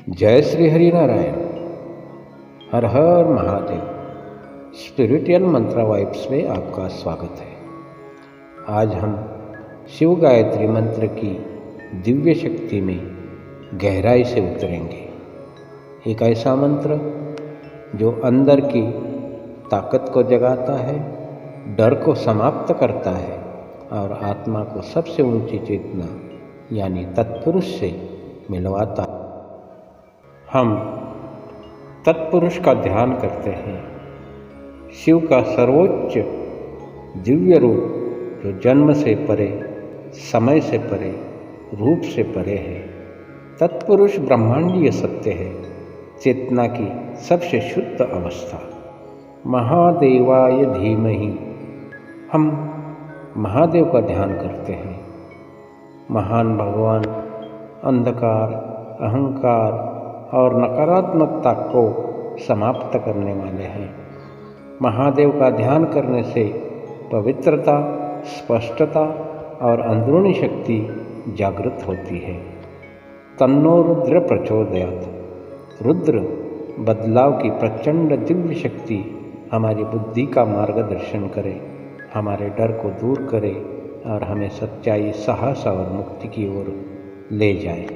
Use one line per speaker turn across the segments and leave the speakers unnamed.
जय श्री हरि नारायण। हर हर महादेव। स्पिरिचुअल मंत्रा वाइब्स में आपका स्वागत है। आज हम शिव गायत्री मंत्र की दिव्य शक्ति में गहराई से उतरेंगे। एक ऐसा मंत्र जो अंदर की ताकत को जगाता है, डर को समाप्त करता है और आत्मा को सबसे ऊंची चेतना यानी तत्पुरुष से मिलवाता है। हम तत्पुरुष का ध्यान करते हैं, शिव का सर्वोच्च दिव्य रूप जो जन्म से परे, समय से परे, रूप से परे है। तत्पुरुष ब्रह्मांडीय सत्य है, चेतना की सबसे शुद्ध अवस्था। महादेवाय धीमहि। हम महादेव का ध्यान करते हैं। महान भगवान अंधकार, अहंकार और नकारात्मकता को समाप्त करने वाले हैं। महादेव का ध्यान करने से पवित्रता, स्पष्टता और अंदरूनी शक्ति जागृत होती है। तन्नो रुद्र प्रचोदयात्। रुद्र बदलाव की प्रचंड दिव्य शक्ति हमारी बुद्धि का मार्गदर्शन करे, हमारे डर को दूर करे और हमें सच्चाई, साहस और मुक्ति की ओर ले जाए।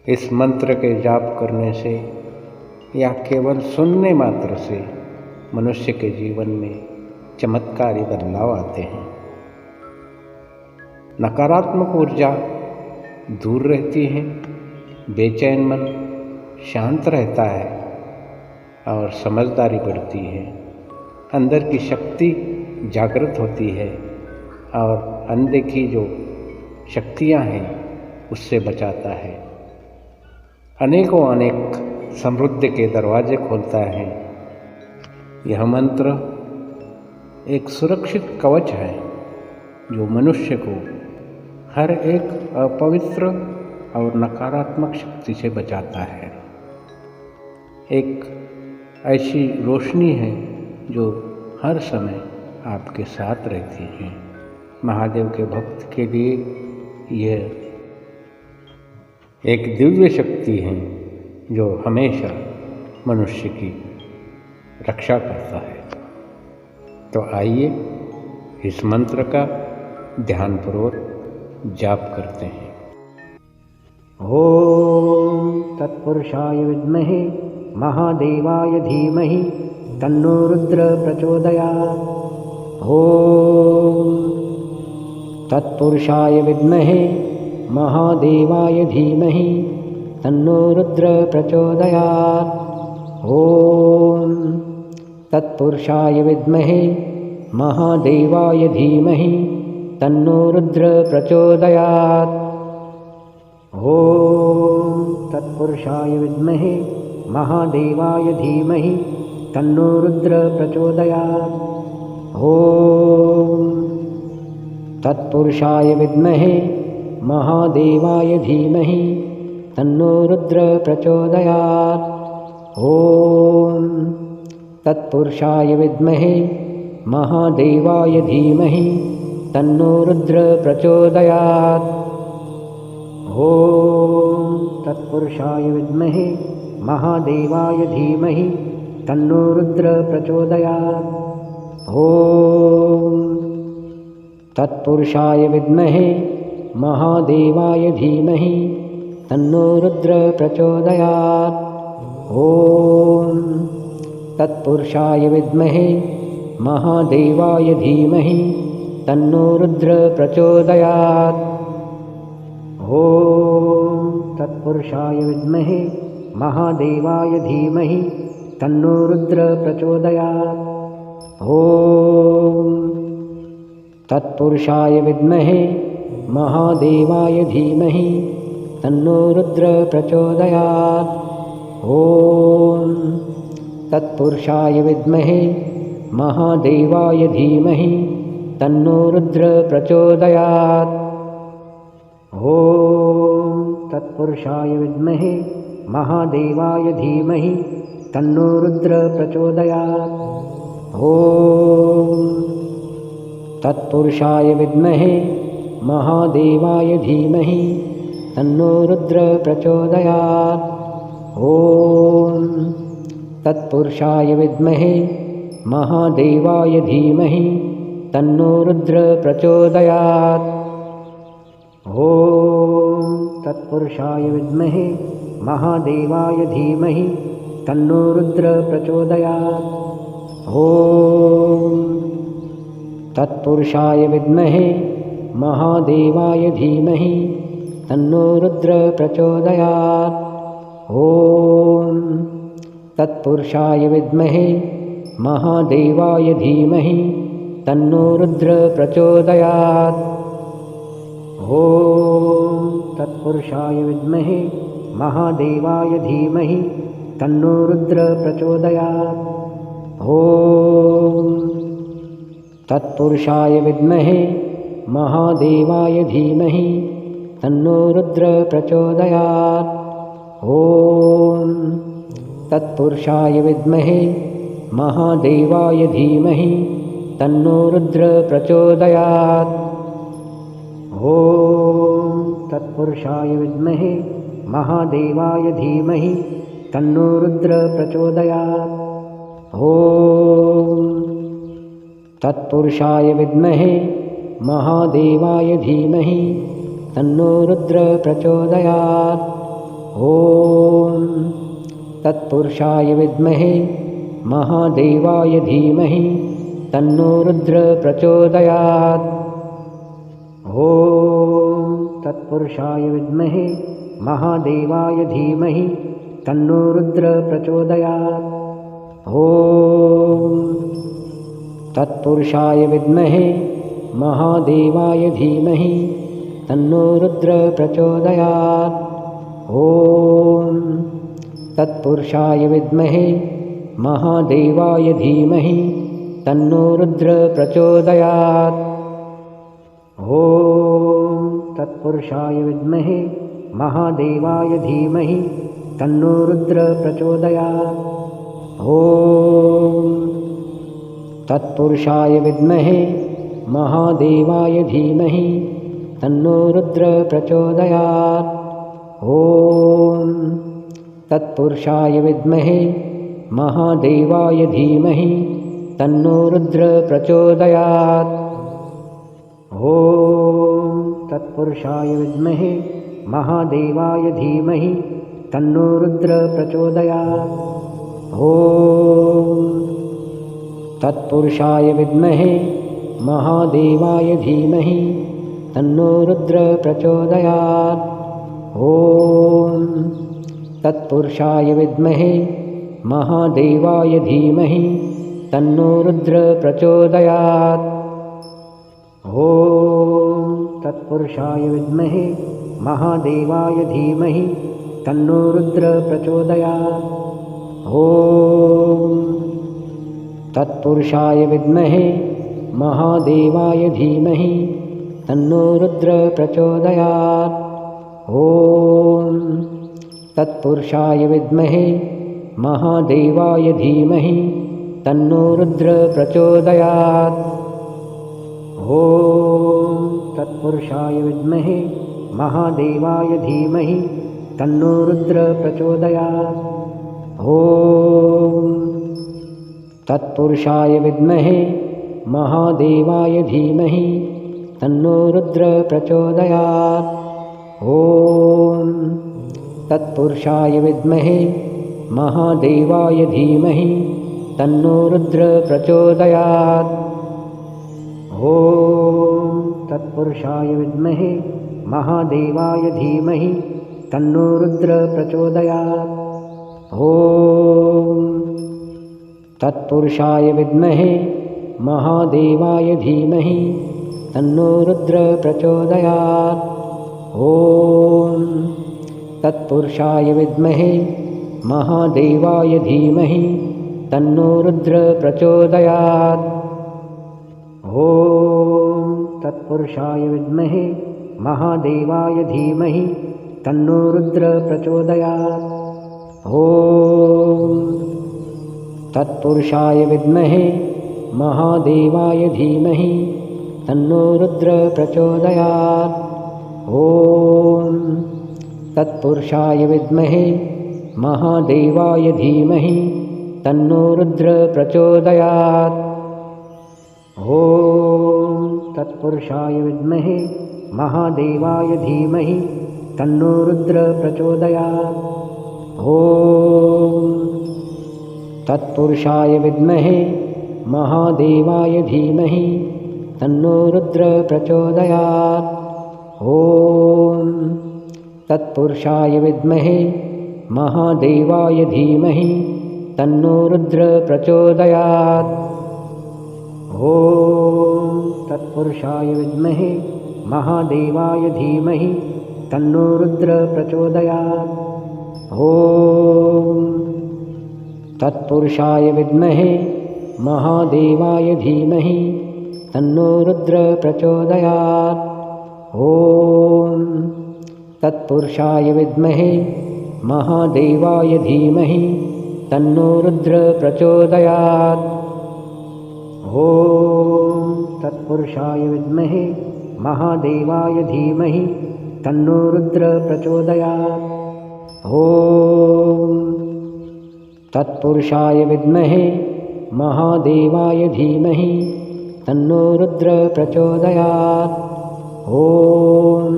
इस मंत्र के जाप करने से या केवल सुनने मात्र से मनुष्य के जीवन में चमत्कारी बदलाव आते हैं। नकारात्मक ऊर्जा दूर रहती है, बेचैन मन शांत रहता है और समझदारी बढ़ती है। अंदर की शक्ति जागृत होती है और अनदेखी जो शक्तियां हैं उससे बचाता है। अनेकों अनेक समृद्धि के दरवाजे खोलता है। यह मंत्र एक सुरक्षित कवच है जो मनुष्य को हर एक अपवित्र और नकारात्मक शक्ति से बचाता है। एक ऐसी रोशनी है जो हर समय आपके साथ रहती है। महादेव के भक्त के लिए यह एक दिव्य शक्ति है जो हमेशा मनुष्य की रक्षा करता है। तो आइए इस मंत्र का ध्यानपूर्वक जाप करते हैं। ओम तत्पुरुषाय विद्महे महादेवाय धीमहि तन्नो रुद्र प्रचोदयात्। ओम तत्पुरुषाय विद्महे महादेवाय धीमहि तन्नो रुद्र प्रचोदयात्। ओम तत्पुरुषाय विद्महे महादेवाय धीमहि तन्नो रुद्र प्रचोदयात्। ओम तत्पुरुषाय विद्महे महादेवाय धीमहि तन्नो रुद्र प्रचोदयात्। ओम तत्पुरुषाय विद्महे महादेवाय धीमहि तन्नो रुद्र प्रचोदयात्। ओम तत्पुरुषाय विद्महे महादेवाय धीमहि तन्नो रुद्र प्रचोदयात्। ओम तत्पुरुषाय विद्महे महादेवाय धीमहि तन्नो रुद्र प्रचोदयात्। ओम तत्पुरुषाय विद्महे महादेवाय धीमहि तन्नो रुद्र प्रचोदयात्। ओम तत्पुरुषाय विद्महे महादेवाय धीमहि तन्नो रुद्र प्रचोदयात्। ओम तत्पुरुषाय विद्महे महादेवाय धीमहि तन्नो रुद्र प्रचोदयात्। ओम तत्पुरुषाय विद्महे महादेवाय धीमहि तन्नो रुद्र प्रचोदयात्। ओम तत्पुरुषाय विद्महे महादेवाय धीमहि तन्नो रुद्र प्रचोदयात्। ओम तत्पुरुषाय विद्महे महादेवाय धीमहि तन्नो रुद्र प्रचोदयात्। ओम तत्पुरुषाय विद्महे महादेवाय धीमहि तन्नो रुद्र प्रचोदयात्। ॐ तत्पुरुषाय विद्महे महादेवाय धीमहि तन्नो रुद्र प्रचोदयात्। ॐ तत्पुरुषाय विद्महे महादेवाय धीमहि तन्नो रुद्र प्रचोदयात्। ॐ तत्पुरुषाय विद्महे महादेवाय धीमहि तन्नो रुद्र प्रचोदयात्। ॐ तत्पुरुषाय विद्महे महादेवाय धीमहि तन्नो रुद्र प्रचोदयात्। ॐ तत्पुरुषाय विद्महे महादेवाय धीमहि तन्नो रुद्र प्रचोदयात्। ॐ तत्पुरुषाय विद्महे महादेवाय धीमहि तन्नो रुद्र प्रचोदयात्। ॐ तत्पुरुषाय विद्महे महादेवाय धीमहि तन्नो रुद्र प्रचोदयात्। ॐ तत्पुरुषाय विद्महे महादेवाय धीमहि तन्नो रुद्र प्रचोदयात्। ॐ तत्पुरुषाय विद्महे महादेवाय धीमहि तन्नो रुद्र प्रचोदयात्। ॐ तत्पुरुषाय विद्महे महादेवाय धीमहि तन्नो रुद्र प्रचोदयात्। ॐ तत्पुरुषाय विद्महे महादेवाय धीमहि तन्नो रुद्र प्रचोदयात्। ॐ तत्पुरुषाय विद्महे महादेवाय धीमहि तन्नो रुद्र प्रचोदयात्। ॐ तत्पुरुषाय विद्महे महादेवाय धीमहि तन्नो रुद्र प्रचोदयात्। ॐ तत्पुरुषाय विद्महे महादेवाय धीमहि तन्नो रुद्र प्रचोदयात्। ॐ तत्पुरुषाय विद्महे महादेवाय धीमहि तन्नो रुद्र प्रचोदयात्। ॐ तत्पुरुषाय विद्महे महादेवाय धीमहि तन्नो रुद्र प्रचोदयात्। ॐ तत्पुरुषाय विद्महे महादेवाय धीमहि तन्नो रुद्र प्रचोदयात्। ॐ तत्पुरुषाय विद्महे महादेवाय धीमहि तन्नो रुद्र प्रचोदयात्। ॐ तत्पुरुषाय विद्महे महादेवाय धीमहि तन्नो रुद्र प्रचोदयात्। ॐ तत्पुरुषाय विद्महे महादेवाय धीमहि तन्नो रुद्र प्रचोदयात्। ॐ तत्पुरुषाय विद्महे महादेवाय धीमहि तन्नो रुद्र प्रचोदयात्। ॐ तत्पुरुषाय विद्महे महादेवाय धीमहि तन्नो रुद्र प्रचोदयात्। ॐ तत्पुरुषाय विद्महे महादेवाय धीमहि तन्नो रुद्र प्रचोदयात्। ॐ तत्पुरुषाय विद्महे महादेवाय धीमहि तन्नो रुद्र प्रचोदयात्। ॐ तत्पुरुषाय विद्महे महादेवाय धीमहि तन्नो रुद्र प्रचोदयात्। ॐ तत्पुरुषाय विद्महे महादेवाय धीमहि तन्नो रुद्र प्रचोदयात्। ॐ तत्पुरुषाय विद्महे महादेवाय धीमहि तन्नो रुद्र प्रचोदयात्। ॐ तत्पुरुषाय विद्महे महादेवाय धीमहि तन्नो रुद्र प्रचोदयात्। ॐ तत्पुरुषाय विद्महे महादेवाय धीमहि तन्नो रुद्र प्रचोदयात्। ॐ तत्पुरुषाय विद्महे महादेवाय धीमहि तन्नो रुद्र प्रचोदयात्। ॐ तत्पुरुषाय विद्महे महादेवाय धीमहि तन्नो रुद्र प्रचोदयात्। ॐ तत्पुरुषाय विद्महे महादेवाय धीमहि तन्नो रुद्र प्रचोदयात्। ॐ तत्पुरुषाय विद्महे महादेवाय धीमहि तन्नो रुद्र प्रचोदयात्। ॐ तत्पुरुषाय विद्महे महादेवाय धीमहि तन्नो रुद्र प्रचोदयात्। ॐ तत्पुरुषाय विद्महे महादेवाय धीमहि तन्नो रुद्र प्रचोदयात्। ॐ तत्पुरुषाय विद्महे महादेवाय धीमहि तन्नो रुद्र प्रचोदयात्। ॐ तत्पुरुषाय विद्महे महादेवाय धीमहि तन्नो रुद्र प्रचोदयात्। ॐ तत्पुरुषाय विद्महे महादेवाय धीमहि तन्नो रुद्र प्रचोदयात्। ॐ तत्पुरुषाय विद्महे महादेवाय धीमहि तन्नो रुद्र प्रचोदयात्। ॐ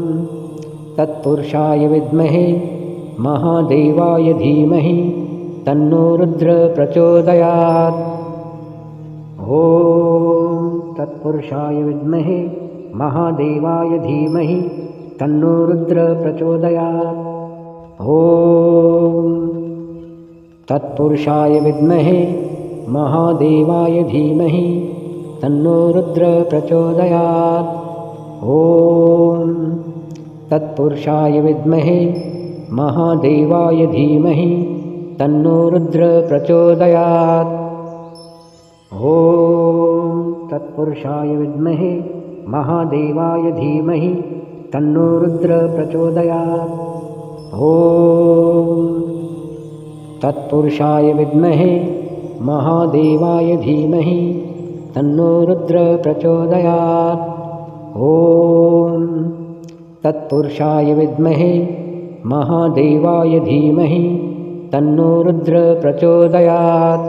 तत्पुरुषाय विद्महे महादेवाय धीमहि तन्नो रुद्र प्रचोदयात्। ॐ तत्पुरुषाय विद्महे महादेवाय धीमहि तन्नो रुद्र प्रचोदयात्। ॐ तत्पुरुषाय विद्महे महादेवाय धीमहि तन्नो रुद्र प्रचोदयात्। ॐ तत्पुरुषाय विद्महे महादेवाय धीमहि तन्नो रुद्र प्रचोदयात्। ॐ तत्पुरुषाय विद्महे महादेवाय धीमहि तन्नो रुद्र प्रचोदयात्। ॐ तत्पुरुषाय विद्महे महादेवाय धीमहि तन्नो रुद्र प्रचोदयात्। ॐ तत्पुरुषाय विद्महे महादेवाय धीमहि तन्नो रुद्र प्रचोदयात्।